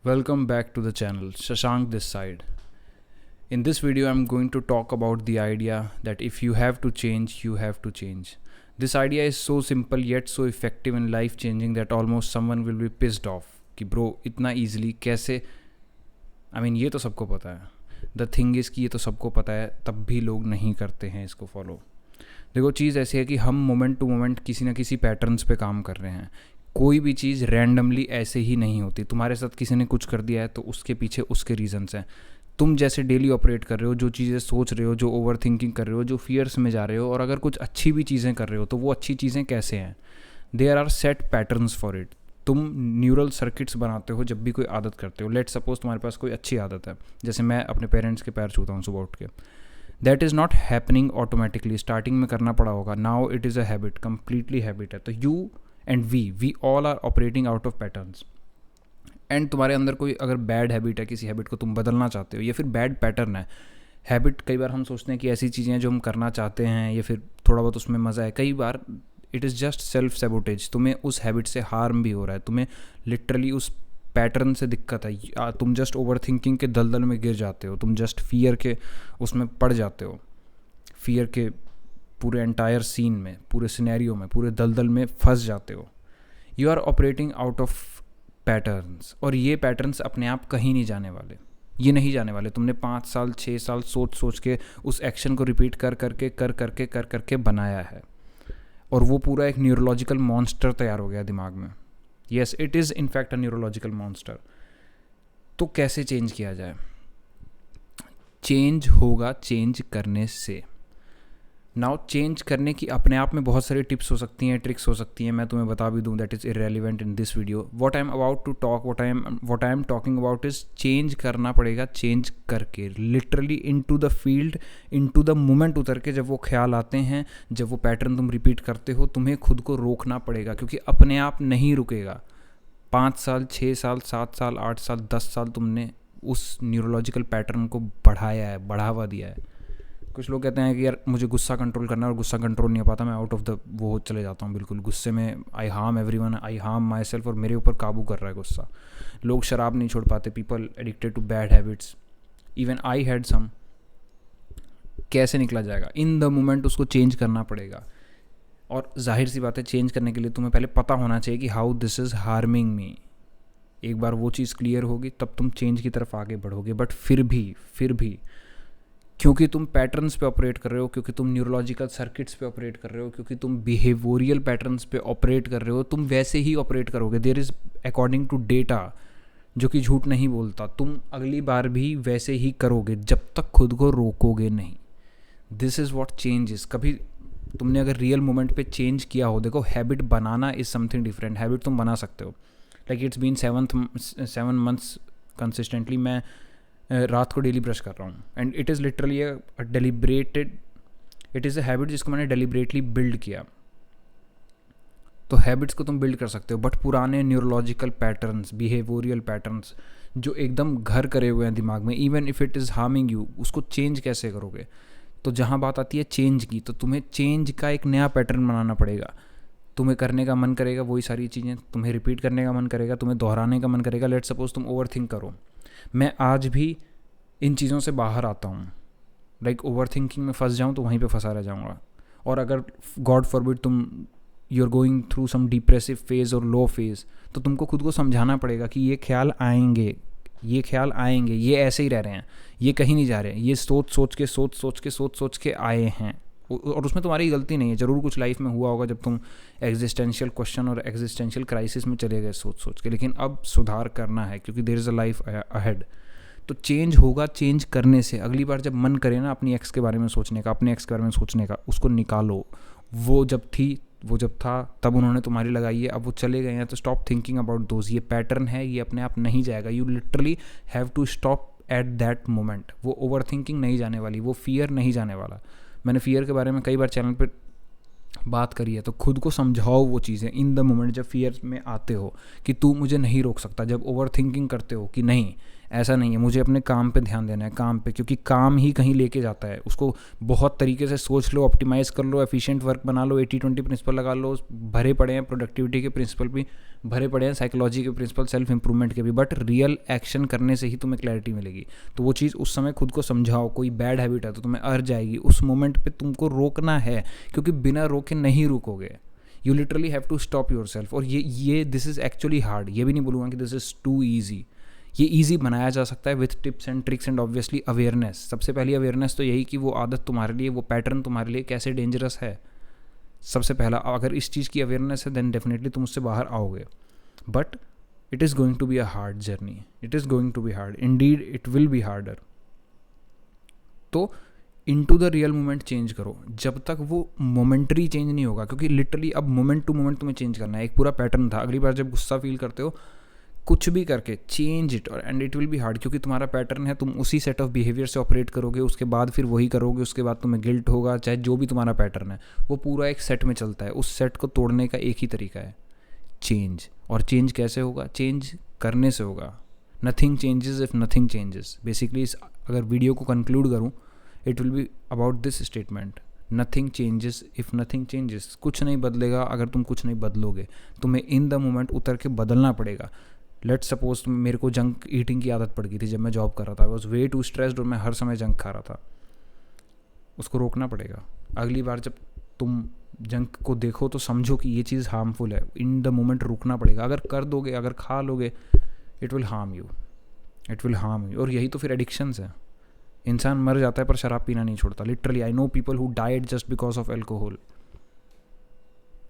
Welcome back to the channel. Shashank this side. In this video, I'm going to talk about the idea that if you have to change, you have to change. This idea is so simple yet so effective and life changing that almost someone will be pissed off कि bro इतना easily कैसे ये तो सबको पता है. The thing is कि ये तो सबको पता है तब भी लोग नहीं करते हैं इसको फॉलो. देखो चीज़ ऐसी है कि हम मोमेंट टू मोमेंट किसी ना किसी पैटर्न्स पे काम कर रहे हैं. कोई भी चीज़ रैंडमली ऐसे ही नहीं होती. तुम्हारे साथ किसी ने कुछ कर दिया है तो उसके पीछे उसके रीजंस हैं. तुम जैसे डेली ऑपरेट कर रहे हो, जो चीज़ें सोच रहे हो, जो ओवर थिंकिंग कर रहे हो, जो फियर्स में जा रहे हो, और अगर कुछ अच्छी भी चीज़ें कर रहे हो तो वो अच्छी चीज़ें कैसे हैं. There are set patterns for it. तुम न्यूरल सर्किट्स बनाते हो जब भी कोई आदत करते हो. लेट सपोज तुम्हारे पास कोई अच्छी आदत है, जैसे मैं अपने पेरेंट्स के पैर छूता हूँ सुबह उठ के. That is not happening automatically. Starting में करना पड़ा होगा. Now it is a habit, completely habit है. तो you and we all are operating out of patterns. And तुम्हारे अंदर कोई अगर बैड हैबिट है, किसी हैबिट को तुम बदलना चाहते हो, या फिर बैड पैटर्न है. हैबिट कई बार हम सोचते हैं कि ऐसी चीज़ें हैं जो हम करना चाहते हैं या फिर थोड़ा बहुत उसमें मज़ा है. कई बार it is just self sabotage. तुम्हें उस हैबिट से हार्म भी हो रहा है. तुम्हें लिटरली उस पैटर्न से दिक्कत है. तुम जस्ट ओवर थिंकिंग के दलदल में गिर जाते हो. तुम जस्ट फियर के उसमें पड़ जाते हो. फियर के पूरे एंटायर सीन में, पूरे सिनेरियो में, पूरे दलदल में फंस जाते हो. You are operating out of patterns. और ये पैटर्न्स अपने आप कहीं नहीं जाने वाले. ये नहीं जाने वाले. तुमने 5 साल 6 साल सोच के उस एक्शन को रिपीट कर करके बनाया है, और वो पूरा एक न्यूरोलॉजिकल मॉन्स्टर तैयार हो गया दिमाग में. Yes, it is in fact a neurological monster. तो कैसे चेंज किया जाए? चेंज होगा चेंज करने से. नाउ चेंज करने की अपने आप में बहुत सारी टिप्स हो सकती हैं, ट्रिक्स हो सकती हैं. मैं तुम्हें बता भी दूं, that is irrelevant in this video. What I am about to talk, what I am talking about is change करना पड़ेगा. चेंज करके literally into the field, into the moment उतर के जब वो ख्याल आते हैं, जब वो पैटर्न तुम रिपीट करते हो, तुम्हें खुद को रोकना पड़ेगा, क्योंकि अपने आप नहीं रुकेगा. 5 साल 6 साल 7 साल 8 साल 10 साल तुमने उस न्यूरोलॉजिकल पैटर्न को बढ़ाया है, बढ़ावा दिया है. कुछ लोग कहते हैं कि यार मुझे गुस्सा कंट्रोल करना है, और गुस्सा कंट्रोल नहीं हो पाता. मैं आउट ऑफ द वो चले जाता हूँ बिल्कुल. गुस्से में I harm everyone, I harm myself, और मेरे ऊपर काबू कर रहा है गुस्सा. लोग शराब नहीं छोड़ पाते. People addicted to bad habits. Even I had some. कैसे निकला जाएगा? इन द मोमेंट उसको चेंज करना पड़ेगा. और जाहिर सी बात है, चेंज करने के लिए तुम्हें पहले पता होना चाहिए कि हाउ दिस इज़ हार्मिंग मी. एक बार वो चीज़ क्लियर होगी तब तुम चेंज की तरफ आगे बढ़ोगे. बट फिर भी क्योंकि तुम पैटर्न्स पे ऑपरेट कर रहे हो, क्योंकि तुम न्यूरोलॉजिकल सर्किट्स पे ऑपरेट कर रहे हो, क्योंकि तुम बिहेवियरल पैटर्न्स पे ऑपरेट कर रहे हो, तुम वैसे ही ऑपरेट करोगे. There is according to data, जो कि झूठ नहीं बोलता, तुम अगली बार भी वैसे ही करोगे जब तक खुद को रोकोगे नहीं. This is what change is. कभी तुमने अगर रियल मोमेंट पे चेंज किया हो, देखो हैबिट बनाना इज़ समथिंग डिफरेंट. हैबिट तुम बना सकते हो. Like it's been 7 months consistently मैं रात को डेली ब्रश कर रहा हूँ. And it is literally a deliberated, it is a habit जिसको मैंने डेलिब्रेटली बिल्ड किया. तो हैबिट्स को तुम बिल्ड कर सकते हो, बट पुराने न्यूरोलॉजिकल पैटर्न्स, बिहेवियरल पैटर्न्स जो एकदम घर करे हुए हैं दिमाग में, even if it is harming you, उसको चेंज कैसे करोगे? तो जहाँ बात आती है चेंज की, तो तुम्हें चेंज का एक नया पैटर्न बनाना पड़ेगा. तुम्हें करने का मन करेगा वही सारी चीज़ें, तुम्हें रिपीट करने का मन करेगा, तुम्हें दोहराने का मन करेगा. लेट सपोज तुम ओवर थिंक करो. मैं आज भी इन चीज़ों से बाहर आता हूँ. लाइक ओवर थिंकिंग में फंस जाऊँ तो वहीं पे फंसा रह जाऊँगा. और अगर गॉड फॉरबिड तुम you are going through some depressive phase और लो फेज़, तो तुमको खुद को समझाना पड़ेगा कि ये ख्याल आएंगे, ये ऐसे ही रह रहे हैं, ये कहीं नहीं जा रहे हैं, ये सोच के आए हैं. और उसमें तुम्हारी गलती नहीं है. ज़रूर कुछ लाइफ में हुआ होगा जब तुम एग्जिस्टेंशियल क्वेश्चन और एग्जिस्टेंशियल क्राइसिस में चले गए सोच के, लेकिन अब सुधार करना है, क्योंकि there is a life ahead. तो चेंज होगा चेंज करने से. अगली बार जब मन करे ना अपनी एक्स के बारे में सोचने का, अपने एक्स के बारे में सोचने का, उसको निकालो. वो जब था तब उन्होंने तुम्हारी लगाई है, अब वो चले गए हैं, तो स्टॉप थिंकिंग अबाउट दोज. ये पैटर्न है, ये अपने आप नहीं जाएगा. You literally have to stop at that moment. वो ओवर थिंकिंग नहीं जाने वाली, वो फियर नहीं जाने वाला. मैंने फियर के बारे में कई बार चैनल पर बात करी है. तो खुद को समझाओ वो चीज़ें इन द मोमेंट. जब फियर में आते हो कि तू मुझे नहीं रोक सकता, जब ओवर थिंकिंग करते हो कि नहीं ऐसा नहीं है, मुझे अपने काम पे ध्यान देना है, काम पे, क्योंकि काम ही कहीं लेके जाता है। उसको बहुत तरीके से सोच लो, ऑप्टिमाइज़ कर लो, एफिशिएंट वर्क बना लो, 80-20 प्रिंसिपल लगा लो, भरे पड़े हैं प्रोडक्टिविटी के प्रिंसिपल भी, भरे पड़े हैं साइकोलॉजी के प्रिंसिपल, सेल्फ इंप्रूवमेंट के भी, बट रियल एक्शन करने से ही तुम्हें क्लैरिटी मिलेगी। तो वो चीज़ उस समय खुद को समझाओ। कोई बैड हैबिट है तो तुम्हें अर्ज जाएगी, उस मोमेंट पे तुमको रोकना है, क्योंकि बिना रोके नहीं रुकोगे। You literally have to stop yourself. और ये दिस इज़ एक्चुअली हार्ड। ये भी नहीं बोलूँगा कि दिस इज़ टू ईजी। ये ईजी बनाया जा सकता है with tips and tricks and obviously awareness. सबसे पहली अवेयरनेस तो यही कि वो आदत तुम्हारे लिए, वो पैटर्न तुम्हारे लिए कैसे डेंजरस है। सबसे पहला, अगर इस चीज़ की अवेयरनेस है देन डेफिनेटली तुम उससे बाहर आओगे। But it is going to be a hard journey, it is going to be hard, indeed it will be harder. तो into the real moment change करो जब तक वो मोमेंटरी चेंज नहीं होगा, क्योंकि लिटरली अब मोमेंट टू मोमेंट तुम्हें चेंज करना है। एक पूरा पैटर्न था, अगली बार जब गुस्सा फील करते हो कुछ भी करके चेंज इट, और and it will B hard, क्योंकि तुम्हारा पैटर्न है, तुम उसी सेट ऑफ बिहेवियर से ऑपरेट करोगे, उसके बाद फिर वही करोगे, उसके बाद तुम्हें गिल्ट होगा, चाहे जो भी तुम्हारा पैटर्न है वो पूरा एक सेट में चलता है। उस सेट को तोड़ने का एक ही तरीका है, चेंज। और चेंज कैसे होगा? चेंज करने से होगा। Nothing changes if nothing changes. Basically अगर वीडियो को कंक्लूड करूँ, it will be about this statement, nothing changes if nothing changes. कुछ नहीं बदलेगा अगर तुम कुछ नहीं बदलोगे। तुम्हें इन द मोमेंट उतर के बदलना पड़ेगा। लेट्स सपोज मेरे को जंक ईटिंग की आदत पड़ गई थी जब मैं जॉब कर रहा था। I was way too stressed और मैं हर समय जंक खा रहा था। उसको रोकना पड़ेगा। अगली बार जब तुम जंक को देखो तो समझो कि ये चीज़ हार्मफुल है, इन द मोमेंट रुकना पड़ेगा। अगर कर दोगे, अगर खा लोगे, it will harm you, it will harm you. और यही तो फिर एडिक्शंस है। इंसान मर जाता है पर शराब पीना नहीं छोड़ता। Literally I know people who died just because of alcohol.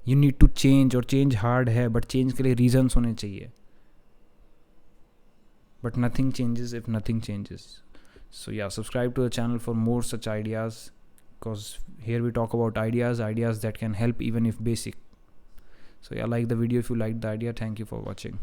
You need to change, और चेंज हार्ड है, बट चेंज के लिए रीजन्स होने चाहिए। But nothing changes if nothing changes. So yeah, subscribe to the channel for more such ideas, because here we talk about ideas that can help even if basic. So yeah, like the video if you liked the idea. Thank you for watching.